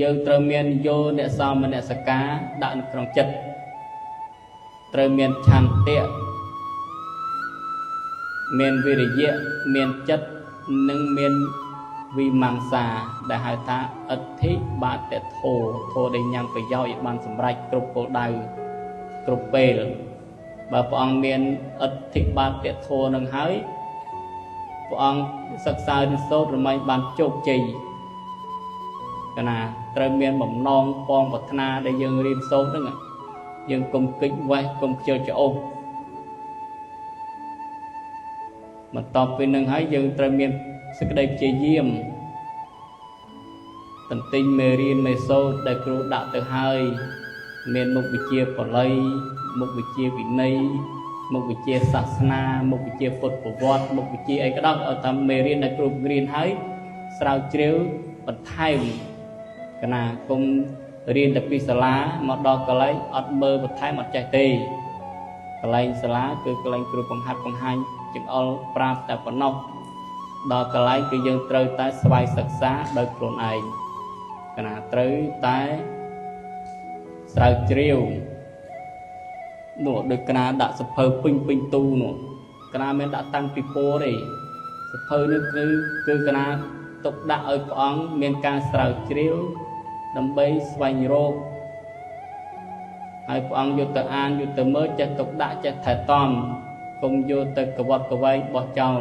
យើងត្រូវមានយោអ្នកសមនសិកាដាក់នៅក្នុងចិត្តត្រូវមានឆន្ទៈមានវិរិយៈមានចិត្តនិងមានវិមង្សាដែលហៅថាអដ្ឋិបាតធោធោដែលញ៉ាំងប្រយោជន៍ឲ្យបានសម្រេចគ្រប់គោលដៅគ្រប់ពេលបើព្រះអង្គមានអដ្ឋិបាតធោនឹងហើយព្រះអង្គសិក្សារៀនសូត្ររមែងបានជោគជ័យកណាត្រូវមានបំណងពងប្រាថ្នាដែលយើងរៀនសូត្រហ្នឹងយើងកុំគិចវេះកុំខ្ជិលច្អូសបន្ទាប់ពីនឹងហើយយើងត្រូវមានសេចក្តីព្យាយាមតន្ទិញមេរៀនមេសូត្រដែលគ្រូដាក់ទៅហើយមានមុខវិជ្ជាបល័យមុខវិជ្ជាវិន័យមុខវិជ្ជាសាសនាមុខវិជ្ជាពុទ្ធប្រវត្តិមុខវិជ្ជាអីក៏ដោយឲ្យតាមមេរៀនដែលគ្រូរៀនហើយស្រាវជ្រាវបន្ថែមកណាគុំរៀនតែពីសាលាមកដល់កន្លែងអត់មើលបន្ថែមអត់ចេះទេកន្លែងសាលាគឺកន្លែងគ្រូបង្ហាត់បង្ហាញចង្អុលប្រាប់តែប៉ុណ្ណោះដល់កន្លែងគឺយើងត្រូវតែស្វ័យសិក្សាដោយខ្លួនឯងកណាត្រូវតែស្រាវជ្រាវនោះដូចកណាដាក់សភៅពេញទូនោះកណាមានដាក់តាំងពីពោទេសភៅនេះគឺកណាទុកដាក់ឲ្យព្រះអង្គមានការស្រាវជ្រាវដើម្បីស្វែងរកហើយព្រះអង្គយកទៅអានយកទៅមើលចេះទុកដាក់ចេះថែទាំកុំយកទៅកវត្តកវែងបោះចោល